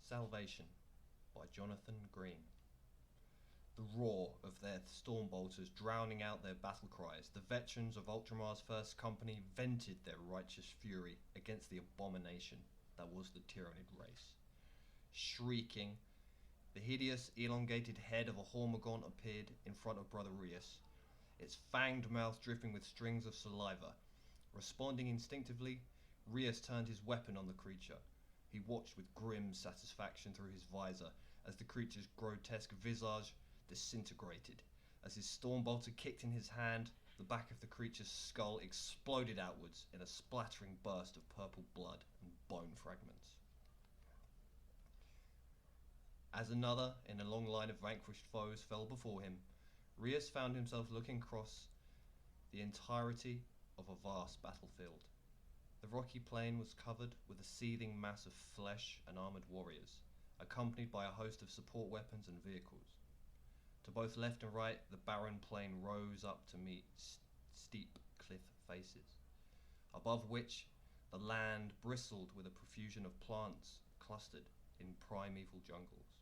Salvation by Jonathan Green. The roar of their stormbolters drowning out their battle cries, the veterans of Ultramar's First Company vented their righteous fury against the abomination that was the Tyranid race. Shrieking, the hideous, elongated head of a Hormagaunt appeared in front of Brother Rius, its fanged mouth dripping with strings of saliva. Responding instinctively, Rius turned his weapon on the creature. He watched with grim satisfaction through his visor as the creature's grotesque visage disintegrated. As his stormbolter kicked in his hand, the back of the creature's skull exploded outwards in a splattering burst of purple blood and bone fragments. As another in a long line of vanquished foes fell before him, Rius found himself looking across the entirety of a vast battlefield. The rocky plain was covered with a seething mass of flesh and armoured warriors, accompanied by a host of support weapons and vehicles. To both left and right, the barren plain rose up to meet steep cliff faces, above which the land bristled with a profusion of plants clustered in primeval jungles.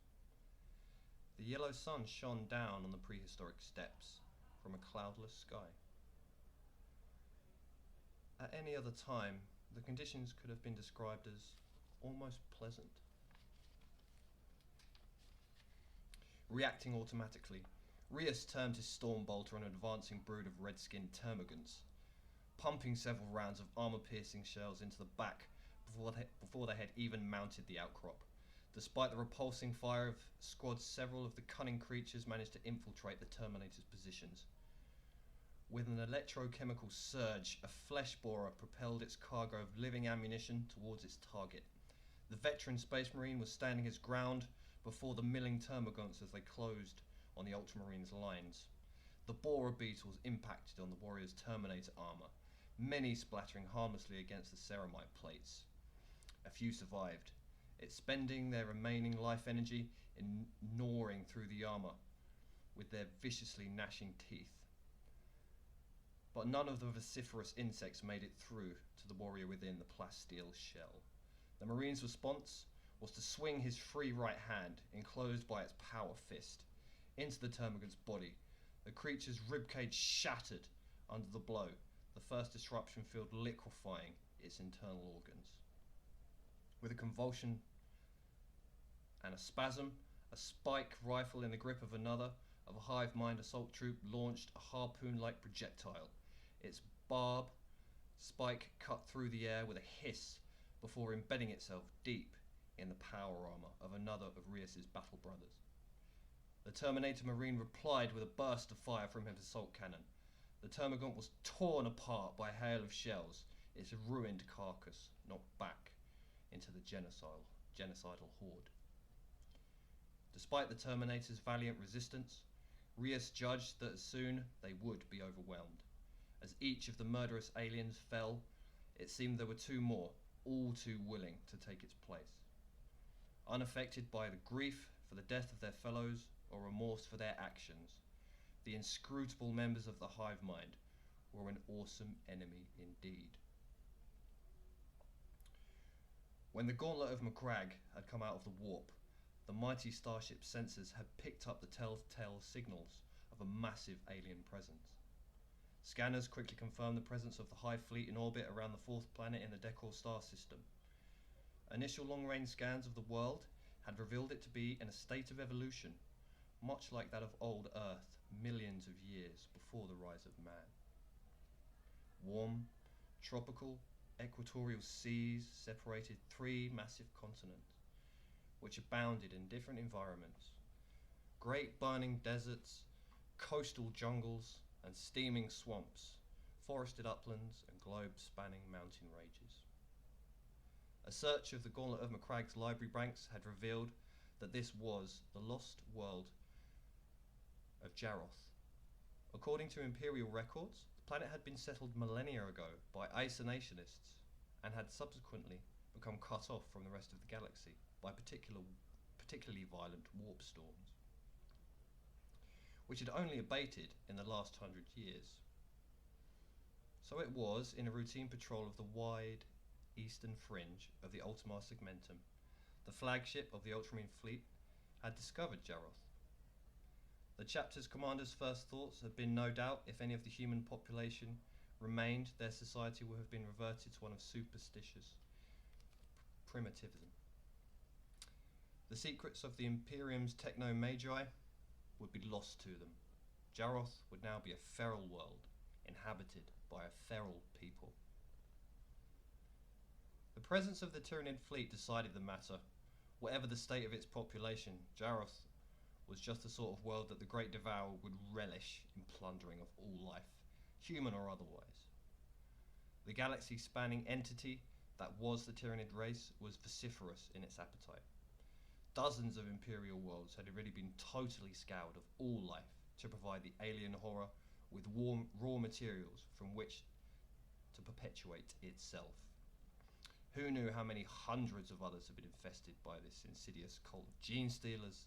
The yellow sun shone down on the prehistoric steppes from a cloudless sky. At any other time, the conditions could have been described as almost pleasant. Reacting automatically, Rius turned his stormbolter on an advancing brood of red-skinned termagants, pumping several rounds of armor-piercing shells into the back before they had even mounted the outcrop. Despite the repulsing fire of squads, several of the cunning creatures managed to infiltrate the Terminator's positions. With an electrochemical surge, a flesh borer propelled its cargo of living ammunition towards its target. The veteran Space Marine was standing his ground before the milling termagants as they closed on the Ultramarines' lines. The borer beetles impacted on the warrior's Terminator armor, many splattering harmlessly against the ceramite plates. A few survived, expending their remaining life energy in gnawing through the armor with their viciously gnashing teeth. But none of the vociferous insects made it through to the warrior within the plasteel shell. The Marine's response was to swing his free right hand, enclosed by its power fist, into the termagant's body. The creature's ribcage shattered under the blow, the first disruption field liquefying its internal organs. With a convulsion and a spasm, a spike rifle in the grip of another of a hive mind assault troop launched a harpoon-like projectile. Its barb spike cut through the air with a hiss before embedding itself deep in the power armor of another of Rius's battle brothers. The Terminator Marine replied with a burst of fire from his assault cannon. The termagant was torn apart by a hail of shells, its ruined carcass knocked back into the genocidal horde. Despite the Terminator's valiant resistance, Rius judged that soon they would be overwhelmed. As each of the murderous aliens fell, it seemed there were two more, all too willing to take its place. Unaffected by the grief for the death of their fellows or remorse for their actions, the inscrutable members of the hive mind were an awesome enemy indeed. When the Gauntlet of Macragge had come out of the warp, the mighty starship's sensors had picked up the telltale signals of a massive alien presence. Scanners quickly confirmed the presence of the Hive fleet in orbit around the fourth planet in the Decor star system. Initial long-range scans of the world had revealed it to be in a state of evolution, much like that of old Earth millions of years before the rise of man. Warm, tropical, equatorial seas separated three massive continents, which abounded in different environments. Great burning deserts, coastal jungles, and steaming swamps, forested uplands, and globe-spanning mountain ranges. A search of the Gauntlet of Macragge's library banks had revealed that this was the lost world of Jaroth. According to Imperial records, the planet had been settled millennia ago by isolationists and had subsequently become cut off from the rest of the galaxy by particularly violent warp storms, which had only abated in the last 100 years. So it was, in a routine patrol of the wide eastern fringe of the Ultimar Segmentum, the flagship of the Ultramarine fleet, had discovered Jaroth. The chapter's commander's first thoughts had been, no doubt, if any of the human population remained, their society would have been reverted to one of superstitious primitivism. The secrets of the Imperium's techno-magi would be lost to them. Jaroth would now be a feral world, inhabited by a feral people. The presence of the Tyranid fleet decided the matter. Whatever the state of its population, Jaroth was just the sort of world that the Great Devourer would relish in plundering of all life, human or otherwise. The galaxy-spanning entity that was the Tyranid race was vociferous in its appetite. Dozens of Imperial worlds had already been totally scoured of all life to provide the alien horror with warm, raw materials from which to perpetuate itself. Who knew how many hundreds of others had been infested by this insidious cult of gene stealers,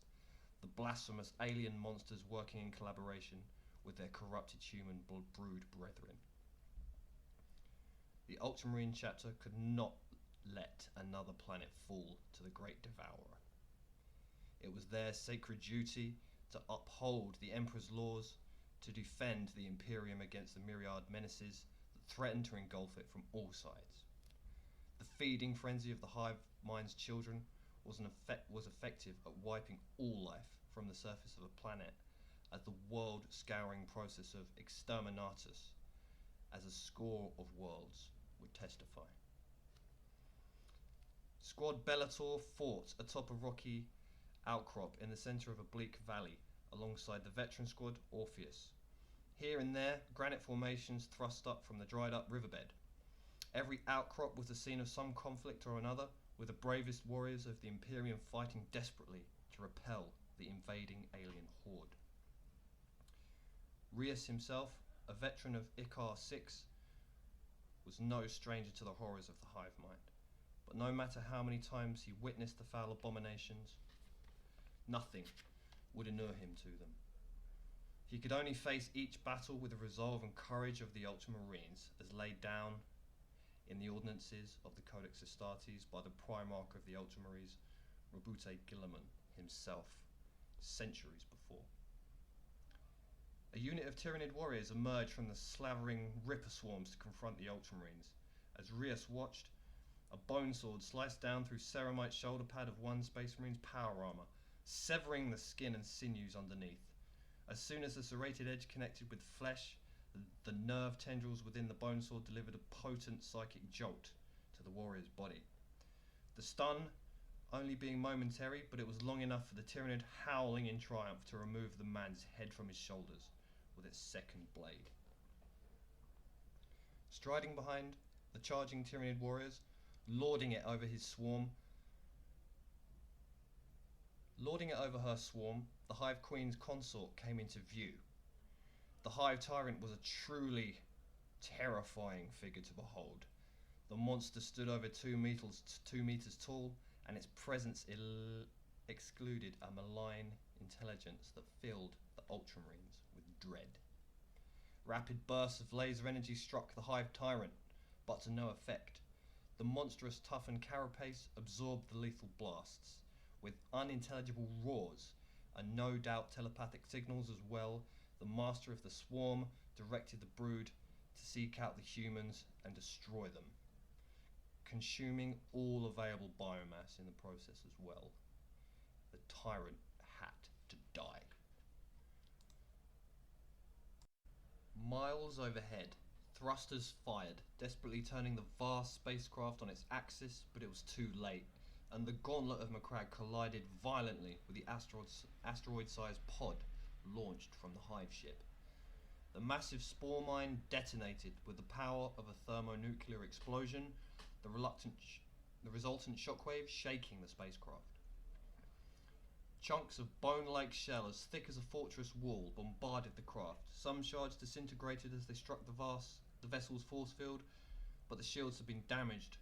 the blasphemous alien monsters working in collaboration with their corrupted human brood brethren. The Ultramarine chapter could not let another planet fall to the Great Devourer. It was their sacred duty to uphold the Emperor's laws, to defend the Imperium against the myriad menaces that threatened to engulf it from all sides. The feeding frenzy of the hive mind's children was effective at wiping all life from the surface of a planet as the world-scouring process of exterminatus, as a score of worlds would testify. Squad Bellator fought atop a rocky outcrop in the centre of a bleak valley alongside the veteran squad Orpheus. Here and there, granite formations thrust up from the dried up riverbed. Every outcrop was the scene of some conflict or another, with the bravest warriors of the Imperium fighting desperately to repel the invading alien horde. Rius himself, a veteran of Icar 6, was no stranger to the horrors of the hive mind, but no matter how many times he witnessed the foul abominations, nothing would inure him to them. He could only face each battle with the resolve and courage of the Ultramarines, as laid down in the ordinances of the Codex Astartes by the Primarch of the Ultramarines, Robute Guilliman himself, centuries before. A unit of Tyranid warriors emerged from the slavering Ripper swarms to confront the Ultramarines. As Rius watched, a bone sword sliced down through Ceramite's shoulder pad of one Space Marine's power armor, severing the skin and sinews underneath. As soon as the serrated edge connected with flesh, the nerve tendrils within the bone sword delivered a potent psychic jolt to the warrior's body. The stun only being momentary, but it was long enough for the Tyranid howling in triumph to remove the man's head from his shoulders with its second blade. Striding behind the charging Tyranid warriors, lording it over her swarm, the Hive Queen's consort came into view. The Hive Tyrant was a truly terrifying figure to behold. The monster stood over 2 meters tall, and its presence excluded a malign intelligence that filled the Ultramarines with dread. Rapid bursts of laser energy struck the Hive Tyrant, but to no effect. The monstrous toughened carapace absorbed the lethal blasts. With unintelligible roars, and no doubt telepathic signals as well, the master of the swarm directed the brood to seek out the humans and destroy them, consuming all available biomass in the process as well. The tyrant had to die. Miles overhead, thrusters fired, desperately turning the vast spacecraft on its axis, but it was too late, and the gauntlet of Macragge collided violently with the asteroid-sized pod launched from the hive ship. The massive spore mine detonated with the power of a thermonuclear explosion, the resultant shockwave shaking the spacecraft. Chunks of bone-like shell as thick as a fortress wall bombarded the craft. Some shards disintegrated as they struck the vessel's force field, but the shields had been damaged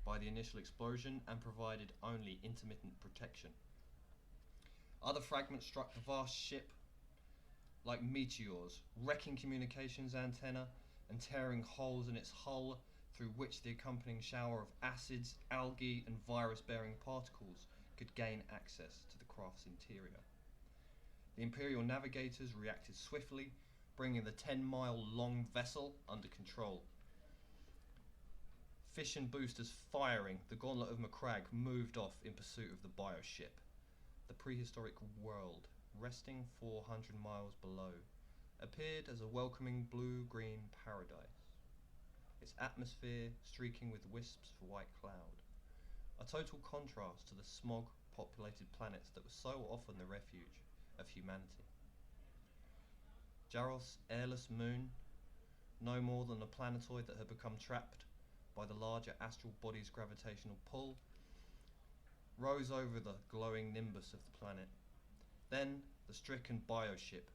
by the initial explosion and provided only intermittent protection. Other fragments struck the vast ship like meteors, wrecking communications antenna and tearing holes in its hull through which the accompanying shower of acids, algae, and virus-bearing particles could gain access to the craft's interior. The Imperial navigators reacted swiftly, bringing the 10-mile-long vessel under control. Fission boosters firing, the Gauntlet of Macragge moved off in pursuit of the bioship. The prehistoric world, resting 400 miles below, appeared as a welcoming blue-green paradise, its atmosphere streaking with wisps of white cloud, a total contrast to the smog-populated planets that were so often the refuge of humanity. Jaros' airless moon, no more than a planetoid that had become trapped by the larger astral body's gravitational pull, rose over the glowing nimbus of the planet. Then the stricken bioship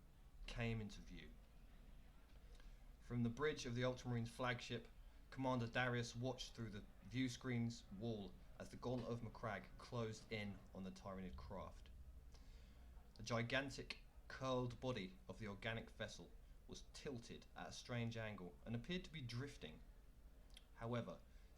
came into view. From the bridge of the Ultramarines' flagship, Commander Darius watched through the view screen's wall as the Gauntlet of Macragge closed in on the Tyranid craft. The gigantic, curled body of the organic vessel was tilted at a strange angle and appeared to be drifting. However,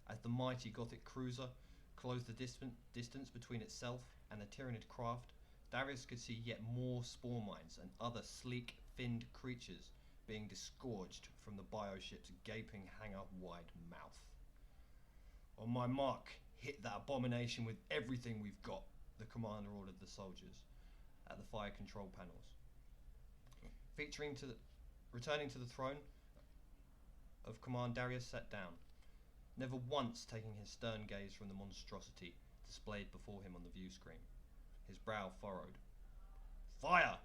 as the mighty Gothic cruiser closed the distance between itself and the Tyranid craft, Darius could see yet more spore mines and other sleek, finned creatures being disgorged from the bioship's gaping hangar-wide mouth. On my mark, hit that abomination with everything we've got, the commander ordered the soldiers at the fire control panels. Returning to the throne of command, Darius sat down, never once taking his stern gaze from the monstrosity displayed before him on the view screen. His brow furrowed. Fire!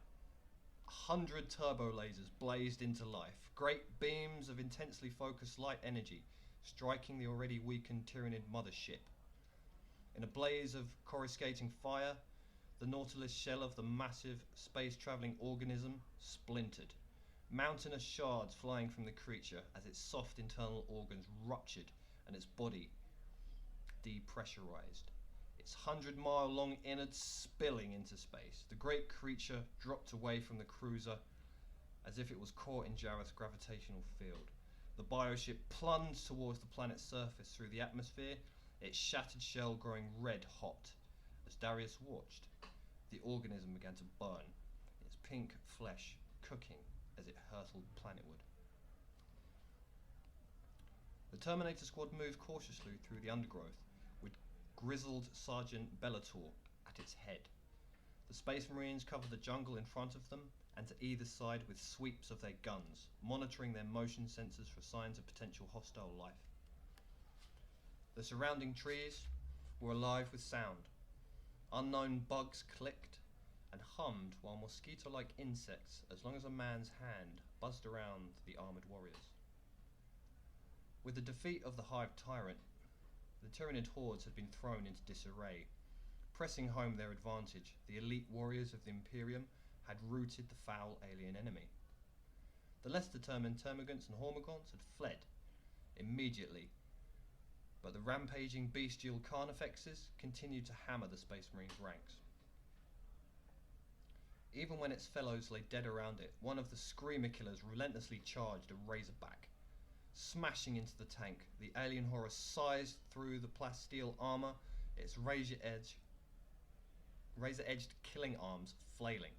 100 turbo lasers blazed into life, great beams of intensely focused light energy striking the already weakened Tyranid mothership. In a blaze of coruscating fire, the Nautilus shell of the massive space-travelling organism splintered, mountainous shards flying from the creature as its soft internal organs ruptured and its body depressurized, its 100-mile-long innards spilling into space. The great creature dropped away from the cruiser as if it was caught in Jaros' gravitational field. The bioship plunged towards the planet's surface through the atmosphere, its shattered shell growing red hot. As Darius watched, the organism began to burn, its pink flesh cooking as it hurtled planetward. The Terminator squad moved cautiously through the undergrowth, with grizzled Sergeant Bellator at its head. The Space Marines covered the jungle in front of them and to either side with sweeps of their guns, monitoring their motion sensors for signs of potential hostile life. The surrounding trees were alive with sound. Unknown bugs clicked and hummed while mosquito-like insects, as long as a man's hand, buzzed around the armoured warriors. With the defeat of the Hive Tyrant, the Tyranid hordes had been thrown into disarray. Pressing home their advantage, the elite warriors of the Imperium had routed the foul alien enemy. The less determined Termagants and Hormagaunts had fled immediately, but the rampaging bestial Carnifexes continued to hammer the Space Marines' ranks. Even when its fellows lay dead around it, one of the Screamer Killers relentlessly charged a Razorback. Smashing into the tank, the alien horror sized through the plasteel armour, its razor-edged killing arms flailing.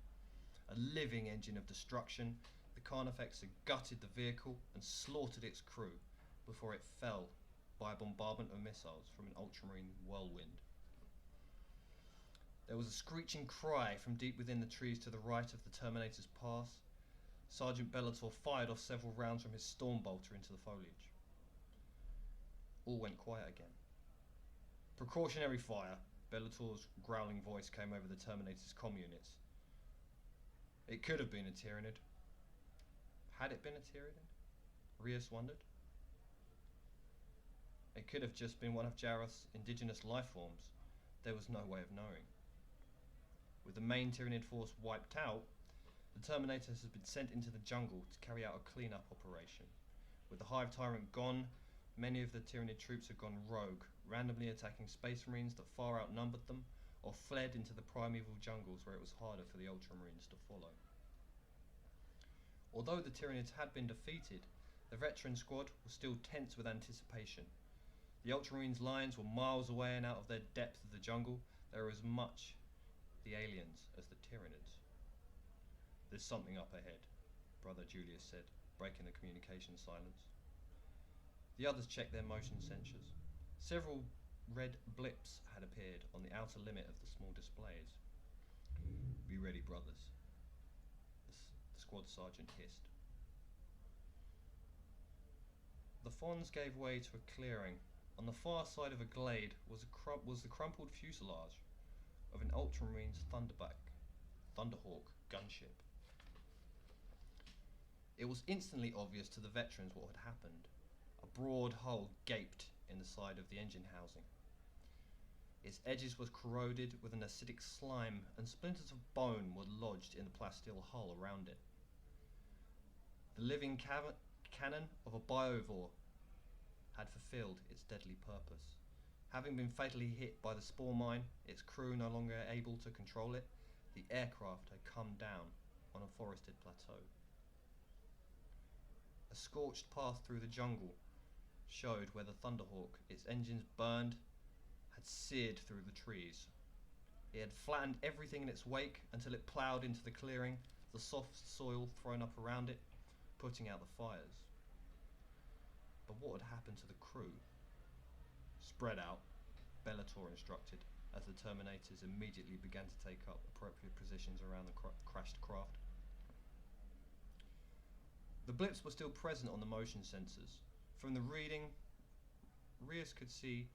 A living engine of destruction, the Carnifex had gutted the vehicle and slaughtered its crew before it fell by a bombardment of missiles from an ultramarine whirlwind. There was a screeching cry from deep within the trees to the right of the Terminator's pass. Sergeant Bellator fired off several rounds from his Stormbolter into the foliage. All went quiet again. Precautionary fire, Bellator's growling voice came over the Terminator's comm units. It could have been a Tyranid. Had it been a Tyranid? Rios wondered. It could have just been one of Jaros' indigenous life forms. There was no way of knowing. With the main Tyranid force wiped out, the Terminators had been sent into the jungle to carry out a clean-up operation. With the Hive Tyrant gone, many of the Tyranid troops had gone rogue, randomly attacking Space Marines that far outnumbered them, or fled into the primeval jungles where it was harder for the Ultramarines to follow. Although the Tyranids had been defeated, The veteran squad was still tense with anticipation. The Ultramarines' lines were miles away and out of their depth of the jungle. They were as much the aliens as the Tyranids. "There's something up ahead," Brother Julius said, breaking the communication silence. The others checked their motion sensors. Several red blips had appeared on the outer limit of the small displays. "Be ready, brothers," the squad sergeant hissed. The Fons gave way to a clearing. On the far side of a glade was the crumpled fuselage of an Ultramarines Thunderhawk gunship. It was instantly obvious to the veterans what had happened. A broad hole gaped in the side of the engine housing. Its edges were corroded with an acidic slime, and splinters of bone were lodged in the plasteel hull around it. The living cannon of a biovore had fulfilled its deadly purpose. Having been fatally hit by the spore mine, its crew no longer able to control it, the aircraft had come down on a forested plateau. A scorched path through the jungle showed where the Thunderhawk, its engines burned, had seared through the trees. It had flattened everything in its wake until it ploughed into the clearing, the soft soil thrown up around it, putting out the fires. But what had happened to the crew? "Spread out," Bellator instructed, as the Terminators immediately began to take up appropriate positions around the crashed craft. The blips were still present on the motion sensors. From the reading, Rios could see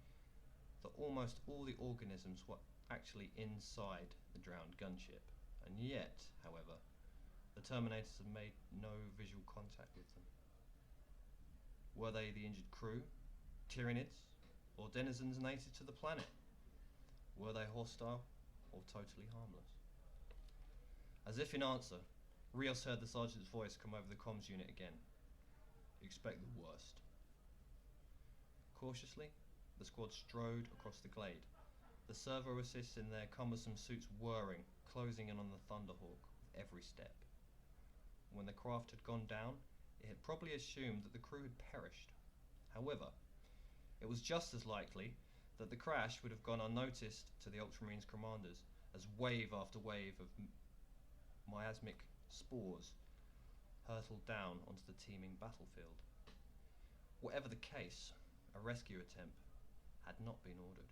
that almost all the organisms were actually inside the drowned gunship, and yet, however, the Terminators had made no visual contact with them. Were they the injured crew, Tyranids, or denizens native to the planet? Were they hostile or totally harmless? As if in answer, Rios heard the sergeant's voice come over the comms unit again. "Expect the worst." Cautiously, the squad strode across the glade, the servo assists in their cumbersome suits whirring, closing in on the Thunderhawk with every step. When the craft had gone down, it had probably assumed that the crew had perished. However, it was just as likely that the crash would have gone unnoticed to the Ultramarines commanders, as wave after wave of miasmic spores hurtled down onto the teeming battlefield. Whatever the case, a rescue attempt had not been ordered.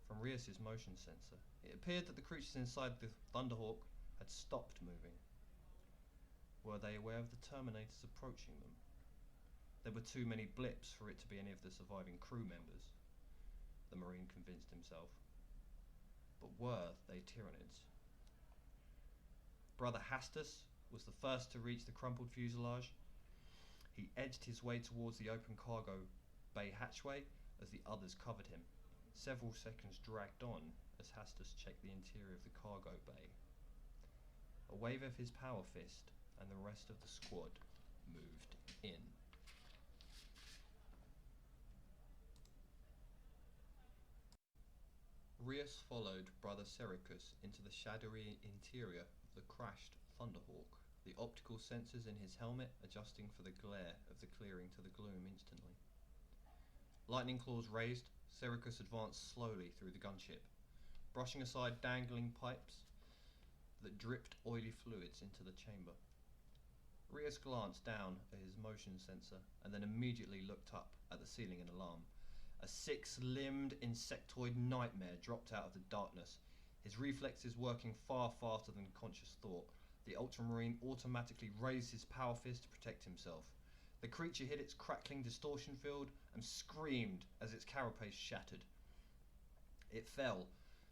From Rios' motion sensor, it appeared that the creatures inside the Thunderhawk had stopped moving. Were they aware of the Terminators approaching them? There were too many blips for it to be any of the surviving crew members, the Marine convinced himself. But were they Tyranids? Brother Hastus was the first to reach the crumpled fuselage. He edged his way towards the open cargo bay hatchway as the others covered him. Several seconds dragged on as Hastus checked the interior of the cargo bay. A wave of his power fist and the rest of the squad moved in. Rios followed Brother Sericus into the shadowy interior of the crashed Thunderhawk, the optical sensors in his helmet adjusting for the glare of the clearing to the gloom instantly. Lightning claws raised, Sericus advanced slowly through the gunship, brushing aside dangling pipes that dripped oily fluids into the chamber. Rios glanced down at his motion sensor and then immediately looked up at the ceiling in alarm. A six-limbed insectoid nightmare dropped out of the darkness, his reflexes working far faster than conscious thought. The Ultramarine automatically raised his power fist to protect himself. The creature hit its crackling distortion field and screamed as its carapace shattered. It fell,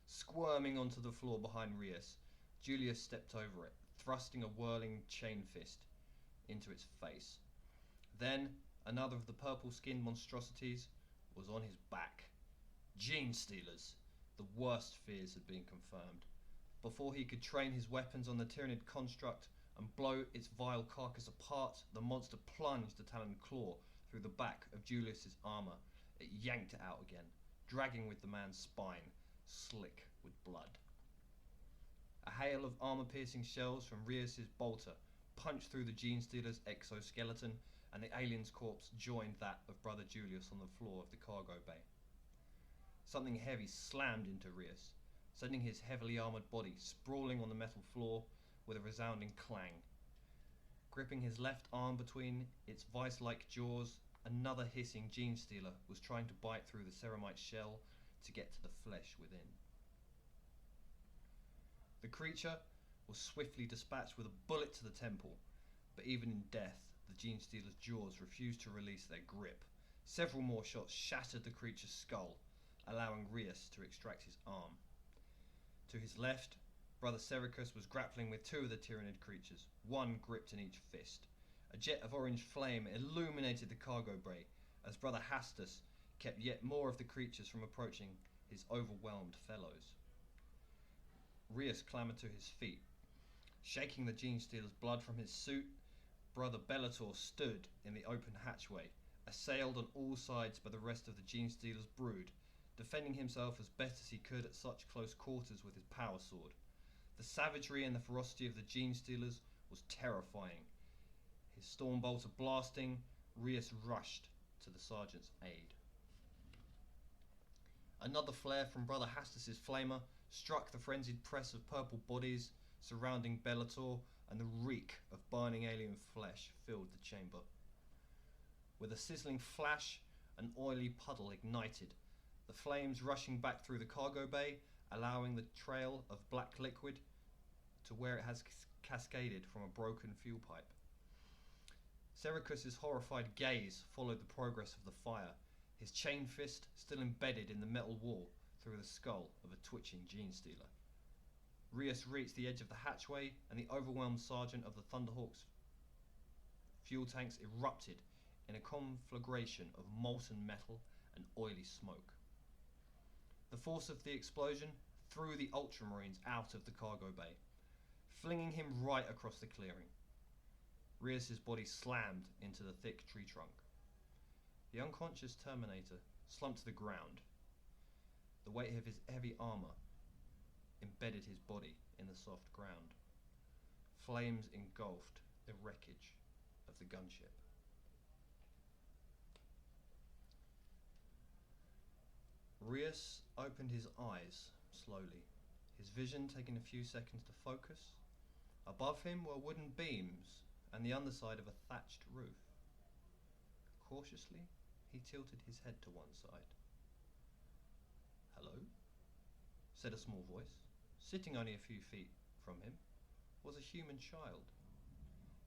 squirming onto the floor behind Rios. Julius stepped over it, thrusting a whirling chain fist into its face. Then, another of the purple-skinned monstrosities was on his back. Gene stealers! The worst fears had been confirmed. Before he could train his weapons on the Tyranid construct and blow its vile carcass apart, the monster plunged a taloned claw through the back of Julius's armor. It yanked it out again, dragging with the man's spine, slick with blood. A hail of armor-piercing shells from Rios' bolter punched through the Gene Stealer's exoskeleton, and the alien's corpse joined that of Brother Julius on the floor of the cargo bay. Something heavy slammed into Rius, sending his heavily armoured body sprawling on the metal floor with a resounding clang. Gripping his left arm between its vice-like jaws, another hissing Gene Stealer was trying to bite through the ceramite shell to get to the flesh within. The creature was swiftly dispatched with a bullet to the temple, but even in death, the Gene Stealer's jaws refused to release their grip. Several more shots shattered the creature's skull, allowing Rius to extract his arm. To his left, Brother Sericus was grappling with two of the Tyranid creatures, one gripped in each fist. A jet of orange flame illuminated the cargo bay as Brother Hastus kept yet more of the creatures from approaching his overwhelmed fellows. Rius clambered to his feet. Shaking the Gene Stealer's blood from his suit, Brother Bellator stood in the open hatchway, assailed on all sides by the rest of the Gene Stealer's brood, defending himself as best as he could at such close quarters with his power sword. The savagery and the ferocity of the Gene Stealers was terrifying. His Stormbolter blasting, Rius rushed to the sergeant's aid. Another flare from Brother Hastus's flamer struck the frenzied press of purple bodies surrounding Bellator, and the reek of burning alien flesh filled the chamber. With a sizzling flash, an oily puddle ignited, the flames rushing back through the cargo bay, allowing the trail of black liquid to where it has cascaded from a broken fuel pipe. Sericus's horrified gaze followed the progress of the fire, his chain fist still embedded in the metal wall through the skull of a twitching Gene Stealer. Rius reached the edge of the hatchway, and the overwhelmed sergeant of the Thunderhawk's fuel tanks erupted in a conflagration of molten metal and oily smoke. The force of the explosion threw the Ultramarines out of the cargo bay, flinging him right across the clearing. Rius's body slammed into the thick tree trunk. The unconscious Terminator slumped to the ground. The weight of his heavy armour embedded his body in the soft ground. Flames engulfed the wreckage of the gunship. Rius opened his eyes slowly, his vision taking a few seconds to focus. Above him were wooden beams and the underside of a thatched roof. Cautiously, he tilted his head to one side. "Hello?" said a small voice. Sitting only a few feet from him was a human child.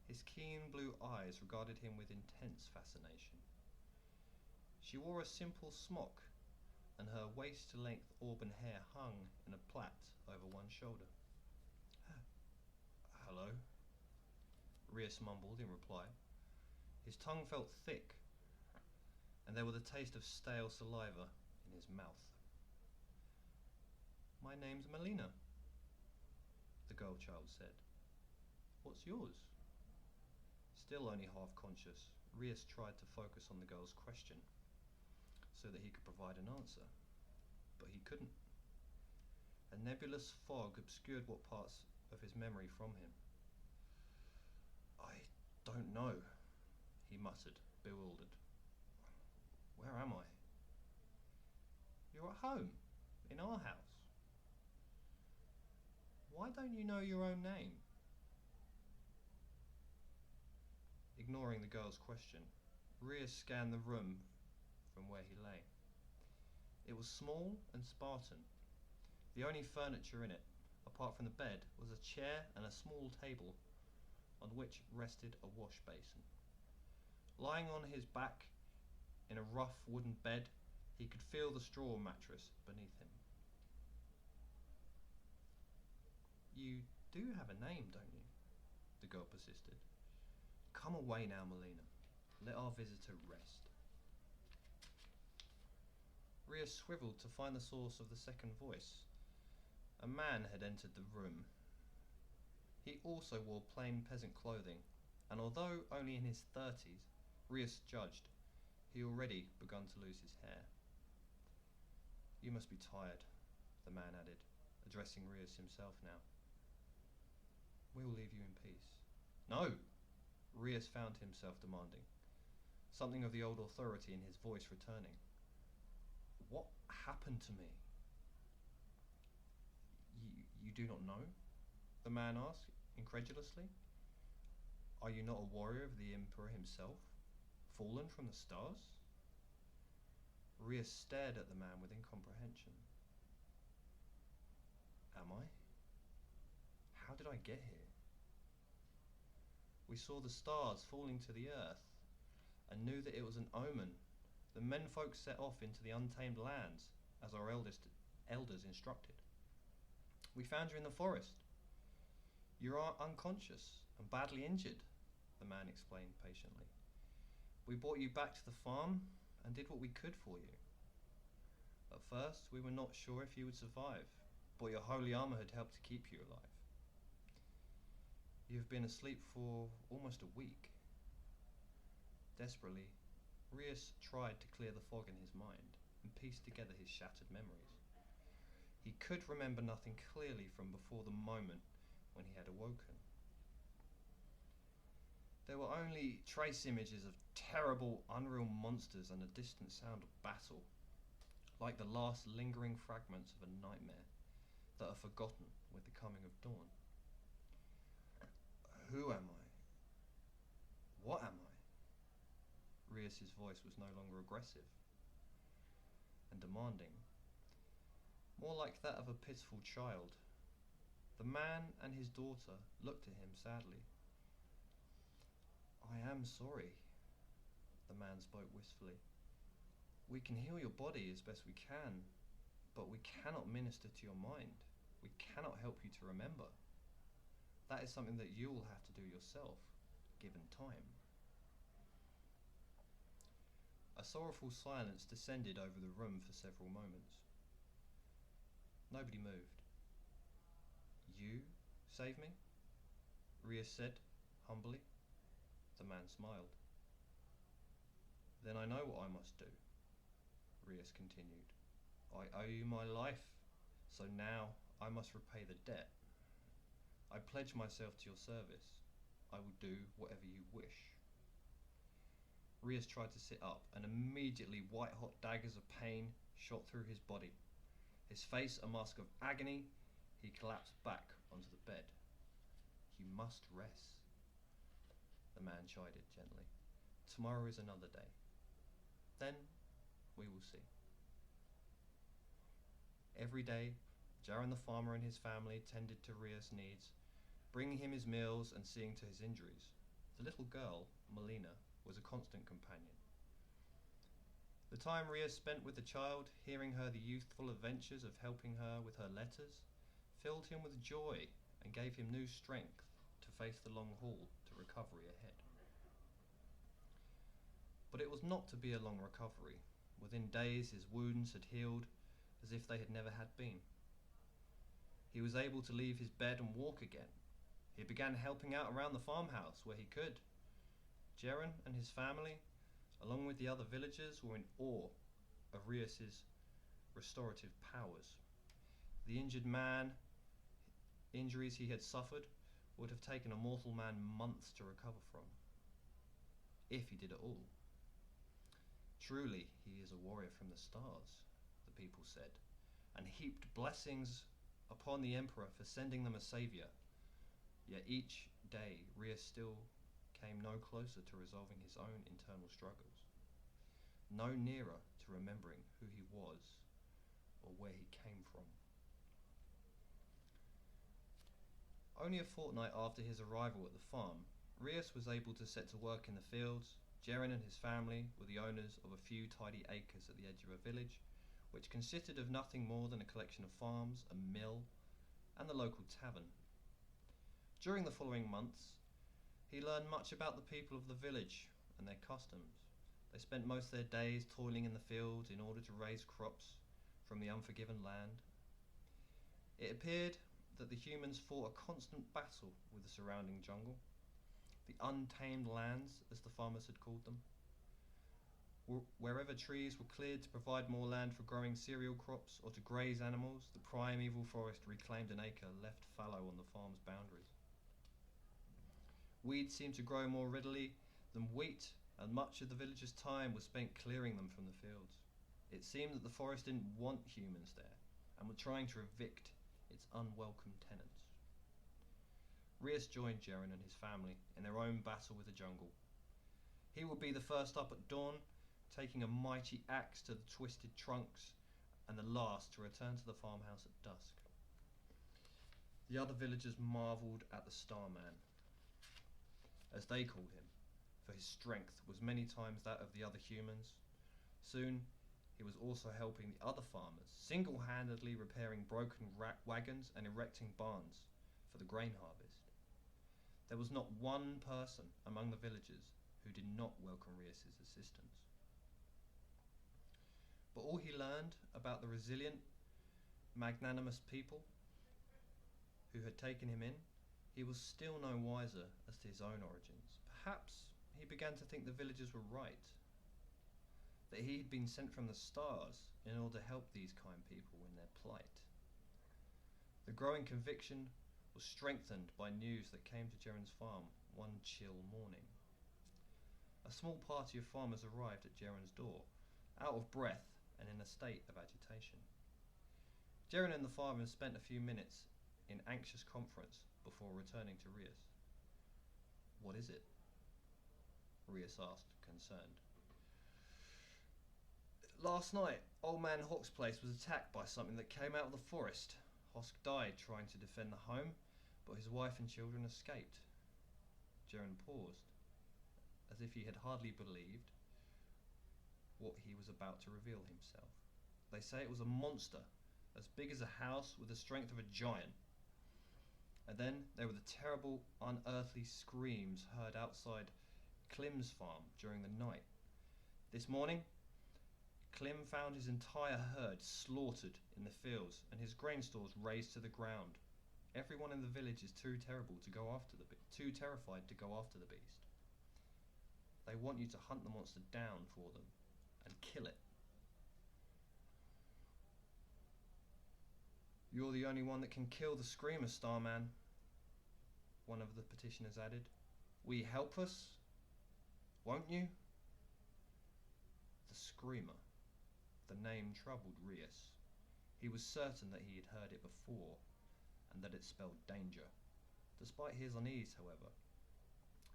His keen blue eyes regarded him with intense fascination. She wore a simple smock, and her waist-length auburn hair hung in a plait over one shoulder. "Hello," Rius mumbled in reply. His tongue felt thick, and there was the taste of stale saliva in his mouth. "My name's Melina," the girl child said. "What's yours?" Still only half conscious, Rius tried to focus on the girl's question so that he could provide an answer, but he couldn't. A nebulous fog obscured what parts of his memory from him. "I don't know," he muttered, bewildered. "Where am I?" "You're at home, in our house. Why don't you know your own name?" Ignoring the girl's question, Rius scanned the room from where he lay. It was small and Spartan. The only furniture in it, apart from the bed, was a chair and a small table on which rested a wash basin. Lying on his back in a rough wooden bed, he could feel the straw mattress beneath him. "You do have a name, don't you?" the girl persisted. "Come away now, Melina. Let our visitor rest." Rius swiveled to find the source of the second voice. A man had entered the room. He also wore plain peasant clothing, and although only in his 30s, Rius judged he already begun to lose his hair. "You must be tired," the man added, addressing Rius himself now. "We will leave you in peace." No, Rias found himself demanding, something of the old authority in his voice returning. What happened to me? You do not know? The man asked, incredulously. Are you not a warrior of the Emperor himself, fallen from the stars? Rias stared at the man with incomprehension. Am I? How did I get here? We saw the stars falling to the earth, and knew that it was an omen. The menfolk set off into the untamed lands, as our elders instructed. We found you in the forest. You are unconscious and badly injured, the man explained patiently. We brought you back to the farm and did what we could for you. At first, we were not sure if you would survive, but your holy armor had helped to keep you alive. You have been asleep for almost a week. Desperately, Rias tried to clear the fog in his mind and piece together his shattered memories. He could remember nothing clearly from before the moment when he had awoken. There were only trace images of terrible, unreal monsters and a distant sound of battle, like the last lingering fragments of a nightmare that are forgotten with the coming of dawn. Who am I? What am I? Rias's voice was no longer aggressive and demanding, more like that of a pitiful child. The man and his daughter looked at him sadly. I am sorry, the man spoke wistfully. We can heal your body as best we can, but we cannot minister to your mind. We cannot help you to remember. That is something that you will have to do yourself, given time. A sorrowful silence descended over the room for several moments. Nobody moved. You save me? Rias said, humbly. The man smiled. Then I know what I must do, Rias continued. I owe you my life, so now I must repay the debt. I pledge myself to your service. I will do whatever you wish. Rias tried to sit up, and immediately white-hot daggers of pain shot through his body. His face a mask of agony, he collapsed back onto the bed. You must rest, the man chided gently. Tomorrow is another day. Then we will see. Every day, Jaron the farmer and his family tended to Rias' needs, bringing him his meals and seeing to his injuries. The little girl, Melina, was a constant companion. The time Rias spent with the child, hearing her the youthful adventures of helping her with her letters, filled him with joy and gave him new strength to face the long haul to recovery ahead. But it was not to be a long recovery. Within days his wounds had healed as if they had never had been. He was able to leave his bed and walk again. He began helping out around the farmhouse where he could. Jaron and his family, along with the other villagers, were in awe of Rias's restorative powers. The injuries he had suffered would have taken a mortal man months to recover from, if he did at all. Truly, he is a warrior from the stars, the people said, and heaped blessings upon the Emperor for sending them a saviour. Yet each day, Rias still came no closer to resolving his own internal struggles, no nearer to remembering who he was or where he came from. Only a fortnight after his arrival at the farm, Rias was able to set to work in the fields. Jaron and his family were the owners of a few tidy acres at the edge of a village, which consisted of nothing more than a collection of farms, a mill, and the local tavern. During the following months, he learned much about the people of the village and their customs. They spent most of their days toiling in the fields in order to raise crops from the unforgiven land. It appeared that the humans fought a constant battle with the surrounding jungle, the untamed lands, as the farmers had called them. Wherever trees were cleared to provide more land for growing cereal crops or to graze animals, the primeval forest reclaimed an acre left fallow on the farm's boundaries. Weeds seemed to grow more readily than wheat, and much of the villagers' time was spent clearing them from the fields. It seemed that the forest didn't want humans there, and were trying to evict its unwelcome tenants. Rias joined Jeren and his family in their own battle with the jungle. He would be the first up at dawn, taking a mighty axe to the twisted trunks, and the last to return to the farmhouse at dusk. The other villagers marvelled at the Starman, as they called him, for his strength was many times that of the other humans. Soon, he was also helping the other farmers, single-handedly repairing broken wagons and erecting barns for the grain harvest. There was not one person among the villagers who did not welcome Rias's assistance. But all he learned about the resilient, magnanimous people who had taken him in, he was still no wiser as to his own origins. Perhaps he began to think the villagers were right, that he had been sent from the stars in order to help these kind people in their plight. The growing conviction was strengthened by news that came to Jeren's farm one chill morning. A small party of farmers arrived at Jeren's door, out of breath and in a state of agitation. Jeren and the farmers spent a few minutes in anxious conference before returning to Rias. "What is it?" Rias asked, concerned. "Last night, Old Man Hawk's place was attacked by something that came out of the forest. Hosk died trying to defend the home, but his wife and children escaped." Jeren paused, as if he had hardly believed what he was about to reveal himself. "They say it was a monster, as big as a house with the strength of a giant." And then there were the terrible, unearthly screams heard outside Klim's farm during the night. This morning, Klim found his entire herd slaughtered in the fields and his grain stores razed to the ground. Everyone in the village is too terrified to go after the beast. They want you to hunt the monster down for them and kill it. "You're the only one that can kill the Screamer, Starman," one of the petitioners added. "Will you help us? Won't you?" The Screamer. The name troubled Rias. He was certain that he had heard it before, and that it spelled danger. Despite his unease, however,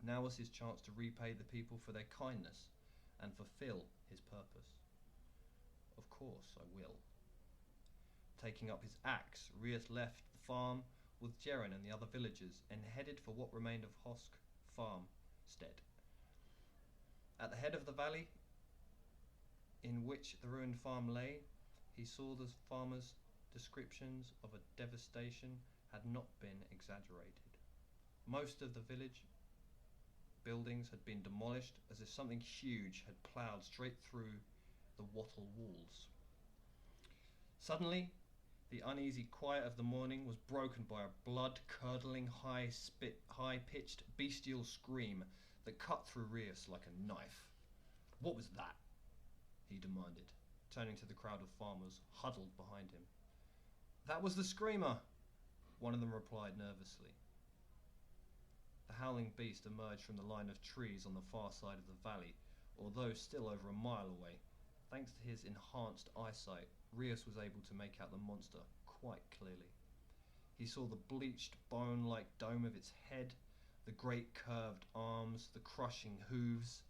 now was his chance to repay the people for their kindness and fulfill his purpose. "Of course I will." Taking up his axe, Rias left the farm with Jeren and the other villagers and headed for what remained of Hosk farmstead. At the head of the valley in which the ruined farm lay, he saw the farmers' descriptions of a devastation had not been exaggerated. Most of the village buildings had been demolished as if something huge had ploughed straight through the wattle walls. Suddenly, the uneasy quiet of the morning was broken by a blood-curdling, high-pitched, bestial scream that cut through Rias like a knife. "What was that?" he demanded, turning to the crowd of farmers huddled behind him. "That was the Screamer," one of them replied nervously. The howling beast emerged from the line of trees on the far side of the valley, although still over a mile away. Thanks to his enhanced eyesight, Rias was able to make out the monster quite clearly. He saw the bleached, bone-like dome of its head, the great curved arms, the crushing hooves,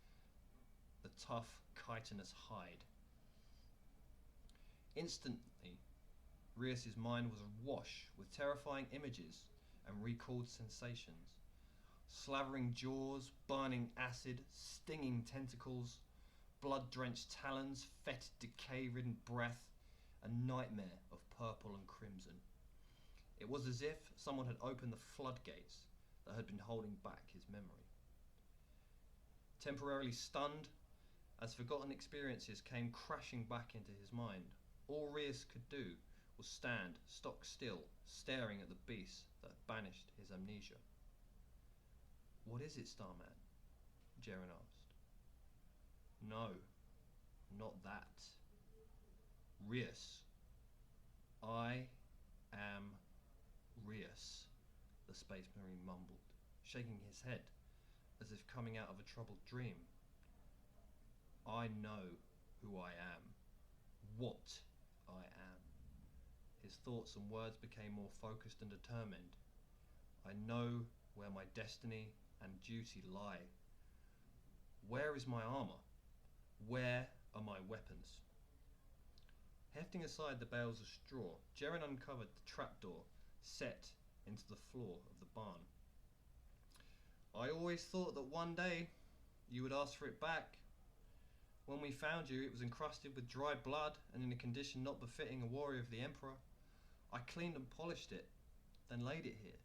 the tough, chitinous hide. Instantly, Rias's mind was awash with terrifying images and recalled sensations. Slavering jaws, burning acid, stinging tentacles, blood-drenched talons, fetid, decay-ridden breath, a nightmare of purple and crimson. It was as if someone had opened the floodgates that had been holding back his memory. Temporarily stunned, as forgotten experiences came crashing back into his mind, all Rias could do was stand stock still, staring at the beast that banished his amnesia. "What is it, Starman?" Jeren asked. "No, not that. Rias. I am Rias," the Space Marine mumbled, shaking his head as if coming out of a troubled dream. I know who I am, what I am. His thoughts and words became more focused and determined. I know where my destiny and duty lie. Where is my armour? Where are my weapons? Hefting aside the bales of straw, Jeren uncovered the trapdoor set into the floor of the barn. I always thought that one day you would ask for it back. When we found you, it was encrusted with dried blood and in a condition not befitting a warrior of the Emperor. I cleaned and polished it, then laid it here,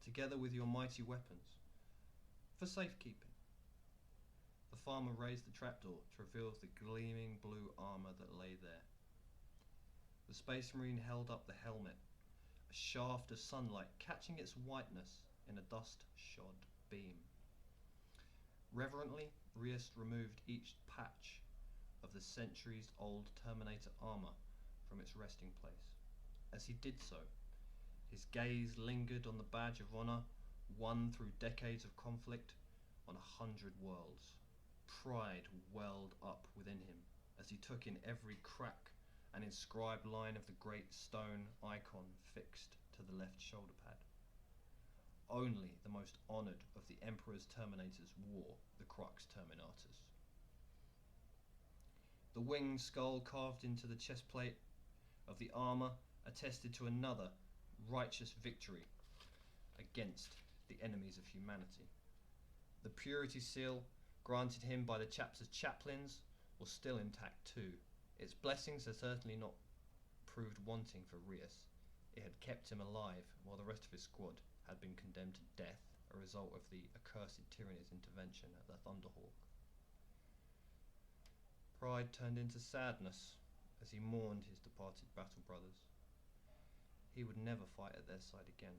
together with your mighty weapons, for safekeeping. The farmer raised the trapdoor to reveal the gleaming blue armour that lay there. The Space Marine held up the helmet, a shaft of sunlight catching its whiteness in a dust-shod beam. Reverently, Riest removed each patch of the centuries-old Terminator armour from its resting place. As he did so, his gaze lingered on the badge of honour won through decades of conflict on 100 worlds. Pride welled up within him as he took in every crack and inscribed line of the great stone icon fixed to the left shoulder pad. Only the most honoured of the Emperor's Terminators wore the Crux Terminatus. The winged skull carved into the chest plate of the armour attested to another righteous victory against the enemies of humanity. The purity seal granted him by the chapter's chaplains was still intact too. Its blessings had certainly not proved wanting for Riest. It had kept him alive while the rest of his squad had been condemned to death, a result of the accursed tyranny's intervention at the Thunderhawk. Pride turned into sadness as he mourned his departed battle brothers. He would never fight at their side again.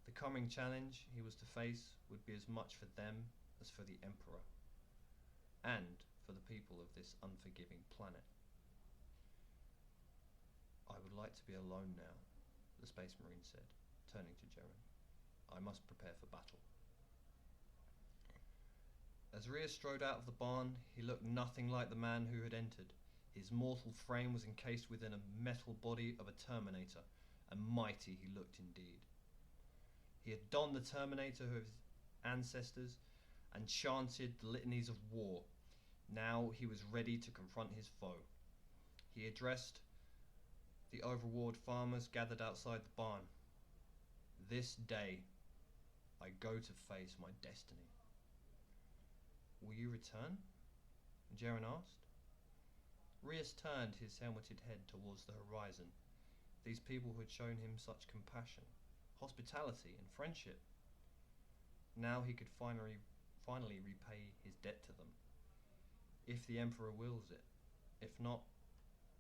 The coming challenge he was to face would be as much for them as for the Emperor, and for the people of this unforgiving planet. I would like to be alone now, the Space Marine said, turning to Jeren. I must prepare for battle. As Riest strode out of the barn, he looked nothing like the man who had entered. His mortal frame was encased within a metal body of a Terminator, and mighty he looked indeed. He had donned the Terminator of his ancestors and chanted the litanies of war. Now he was ready to confront his foe. He addressed the overawed farmers gathered outside the barn. This day, I go to face my destiny. Will you return? Jeren asked. Riest turned his helmeted head towards the horizon. These people who had shown him such compassion, hospitality and friendship. Now he could finally repay his debt to them. If the Emperor wills it. If not,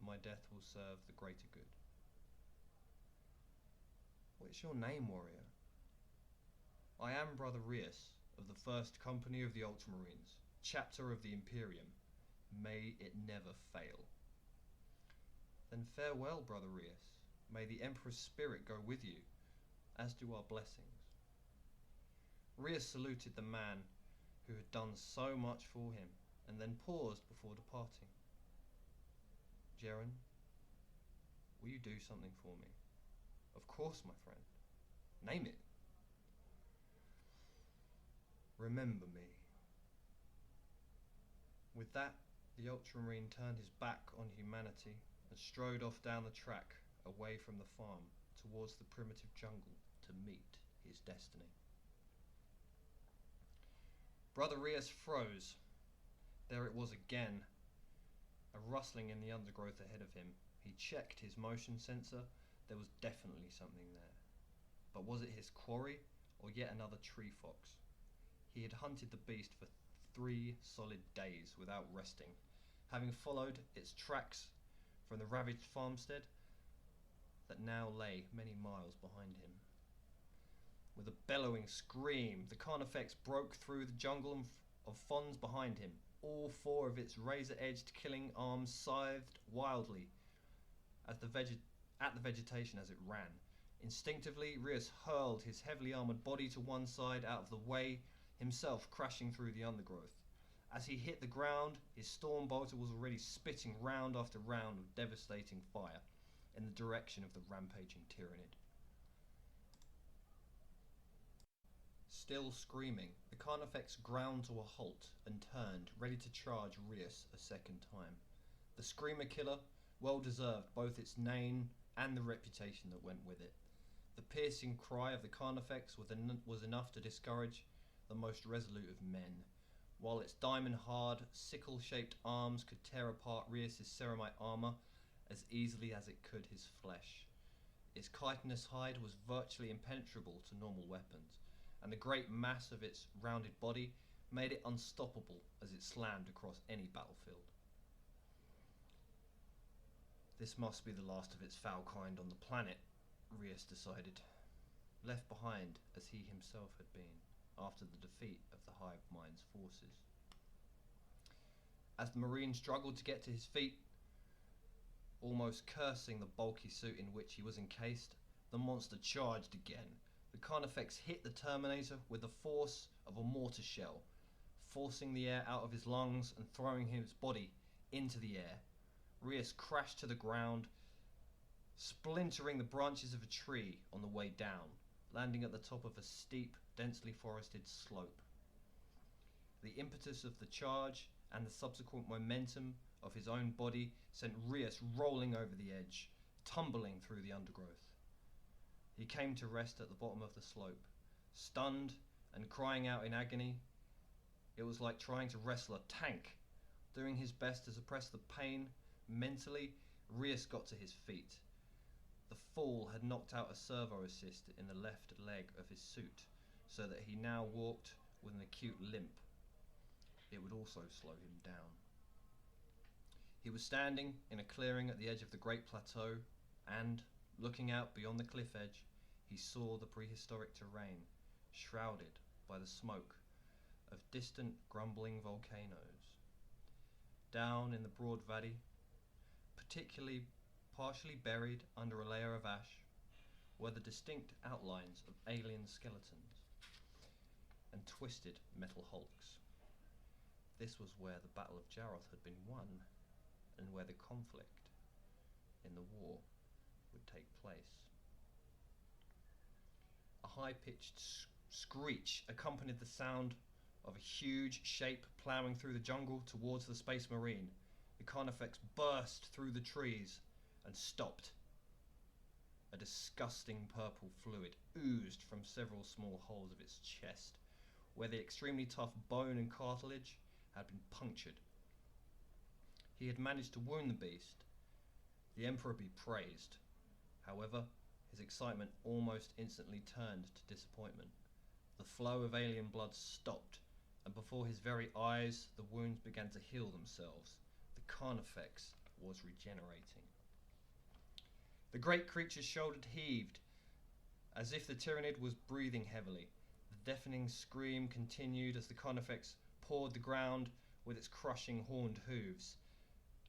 my death will serve the greater good. What's your name, warrior? I am Brother Riest, of the 1st Company of the Ultramarines, chapter of the Imperium. May it never fail. Then farewell, Brother Riest. May the Emperor's spirit go with you, as do our blessings. Riest saluted the man who had done so much for him, and then paused before departing. Jeren, will you do something for me? Of course, my friend. Name it. Remember me. With that, the Ultramarine turned his back on humanity and strode off down the track away from the farm towards the primitive jungle to meet his destiny. Brother Riest froze. There it was again, a rustling in the undergrowth ahead of him. He checked his motion sensor. There was definitely something there. But was it his quarry or yet another tree fox? He had hunted the beast for 3 solid days without resting, having followed its tracks from the ravaged farmstead that now lay many miles behind him. With a bellowing scream, the Carnifex broke through the jungle of fawns behind him. All 4 of its razor-edged killing arms scythed wildly at the vegetation as it ran. Instinctively, Riest hurled his heavily armoured body to one side out of the way. himself crashing through the undergrowth. As he hit the ground, his storm bolter was already spitting round after round of devastating fire in the direction of the rampaging Tyranid. Still screaming, the Carnifex ground to a halt and turned, ready to charge Rius a second time. The Screamer Killer well deserved both its name and the reputation that went with it. The piercing cry of the Carnifex was enough to discourage the most resolute of men, while its diamond-hard, sickle-shaped arms could tear apart Rius' ceramite armour as easily as it could his flesh. Its chitinous hide was virtually impenetrable to normal weapons, and the great mass of its rounded body made it unstoppable as it slammed across any battlefield. This must be the last of its foul kind on the planet, Rius decided, left behind as he himself had been after the defeat of the Hive Mind's forces. As the Marine struggled to get to his feet, almost cursing the bulky suit in which he was encased, the monster charged again. The Carnifex hit the Terminator with the force of a mortar shell, forcing the air out of his lungs and throwing his body into the air. Rius crashed to the ground, splintering the branches of a tree on the way down, landing at the top of a steep, densely forested slope. The impetus of the charge and the subsequent momentum of his own body sent Rius rolling over the edge, tumbling through the undergrowth. He came to rest at the bottom of the slope, stunned and crying out in agony. It was like trying to wrestle a tank. Doing his best to suppress the pain, mentally, Rius got to his feet. The fall had knocked out a servo assist in the left leg of his suit, so that he now walked with an acute limp. It would also slow him down. He was standing in a clearing at the edge of the Great Plateau, and, looking out beyond the cliff edge, he saw the prehistoric terrain, shrouded by the smoke of distant grumbling volcanoes. Down in the broad valley, partially buried under a layer of ash, were the distinct outlines of alien skeletons and twisted metal hulks. This was where the Battle of Jarroth had been won, and where the conflict in the war would take place. A high-pitched screech accompanied the sound of a huge shape ploughing through the jungle towards the Space Marine. The Carnifex burst through the trees and stopped. A disgusting purple fluid oozed from several small holes of its chest, where the extremely tough bone and cartilage had been punctured. He had managed to wound the beast. The Emperor be praised. However, his excitement almost instantly turned to disappointment. The flow of alien blood stopped, and before his very eyes the wounds began to heal themselves. The Carnifex was regenerating. The great creature's shoulders heaved, as if the Tyranid was breathing heavily. The deafening scream continued as the Carnifex pawed the ground with its crushing horned hooves,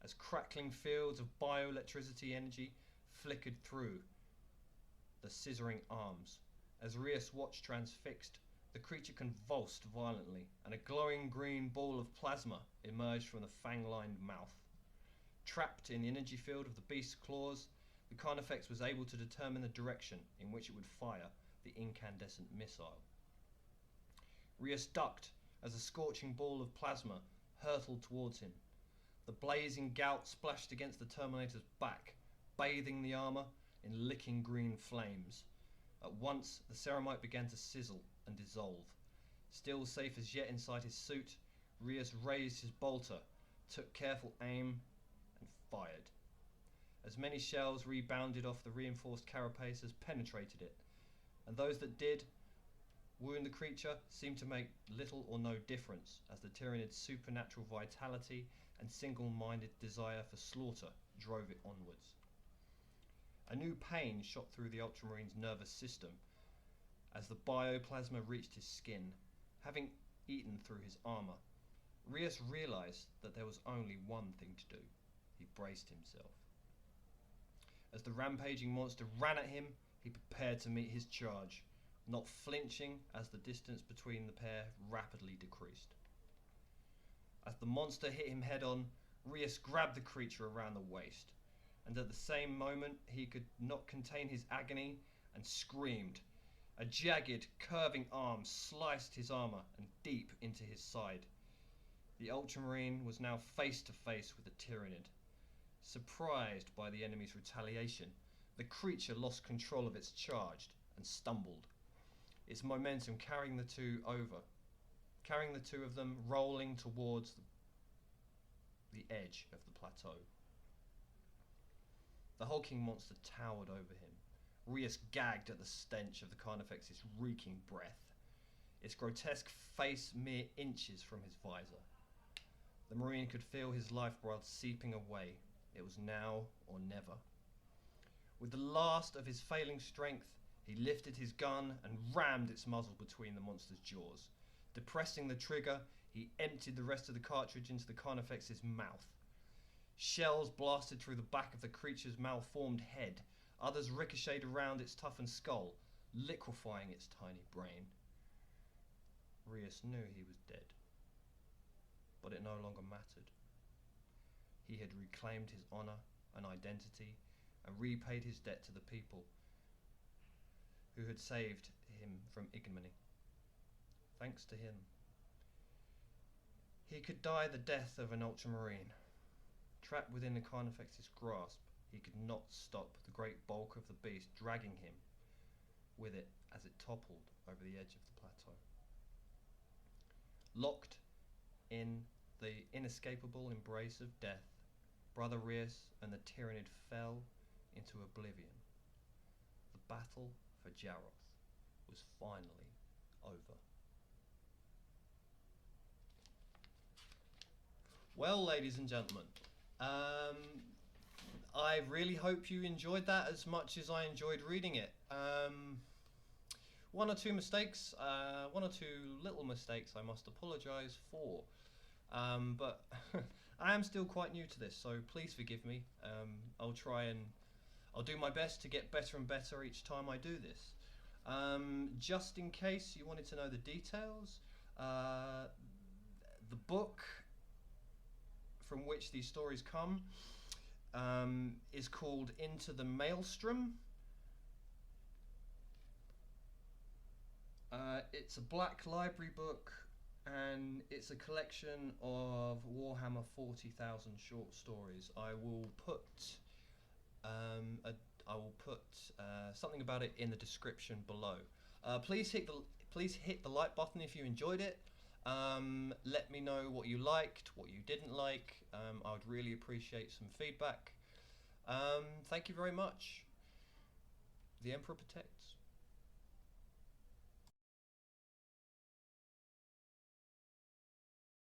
as crackling fields of bioelectricity energy flickered through the scissoring arms. As Rius watched transfixed, the creature convulsed violently, and a glowing green ball of plasma emerged from the fang-lined mouth. Trapped in the energy field of the beast's claws, the Carnifex was able to determine the direction in which it would fire the incandescent missile. Rius ducked as a scorching ball of plasma hurtled towards him. The blazing gout splashed against the Terminator's back, bathing the armour in licking green flames. At once, the ceramite began to sizzle and dissolve. Still safe as yet inside his suit, Rius raised his bolter, took careful aim, and fired. As many shells rebounded off the reinforced carapace as penetrated it, and those that did wound the creature seemed to make little or no difference, as the Tyranid's supernatural vitality and single-minded desire for slaughter drove it onwards. A new pain shot through the Ultramarine's nervous system as the bioplasma reached his skin, having eaten through his armour. Rius realised that there was only one thing to do. He braced himself. As the rampaging monster ran at him, he prepared to meet his charge. not flinching as the distance between the pair rapidly decreased. As the monster hit him head on, Rius grabbed the creature around the waist, and at the same moment he could not contain his agony and screamed. A jagged, curving arm sliced his armour and deep into his side. The Ultramarine was now face to face with the Tyrannid. Surprised by the enemy's retaliation, the creature lost control of its charge and stumbled, its momentum carrying the two of them rolling towards the edge of the plateau. The hulking monster towered over him. Rius gagged at the stench of the Carnifex's reeking breath, its grotesque face mere inches from his visor. The Marine could feel his lifeblood seeping away. It was now or never. With the last of his failing strength, he lifted his gun and rammed its muzzle between the monster's jaws. Depressing the trigger, he emptied the rest of the cartridge into the Carnifex's mouth. Shells blasted through the back of the creature's malformed head. Others ricocheted around its toughened skull, liquefying its tiny brain. Rius knew he was dead, but it no longer mattered. He had reclaimed his honour and identity and repaid his debt to the people who had saved him from ignominy. Thanks to him, he could die the death of an Ultramarine. Trapped within the Carnifex's grasp, he could not stop the great bulk of the beast dragging him with it as it toppled over the edge of the plateau. Locked in the inescapable embrace of death, Brother Rius and the Tyrannid fell into oblivion. The battle for Jarroth was finally over. Well, ladies and gentlemen, I really hope you enjoyed that as much as I enjoyed reading it. One or two little mistakes I must apologise for. But I am still quite new to this, so please forgive me. I'll do my best to get better and better each time I do this. Just in case you wanted to know the details, the book from which these stories come is called Into the Maelstrom. It's a black library book, and it's a collection of Warhammer 40,000 short stories. I will put something about it in the description below. Please hit the like button if you enjoyed it. Let me know what you liked, what you didn't like. I would really appreciate some feedback. Thank you very much. The Emperor protects.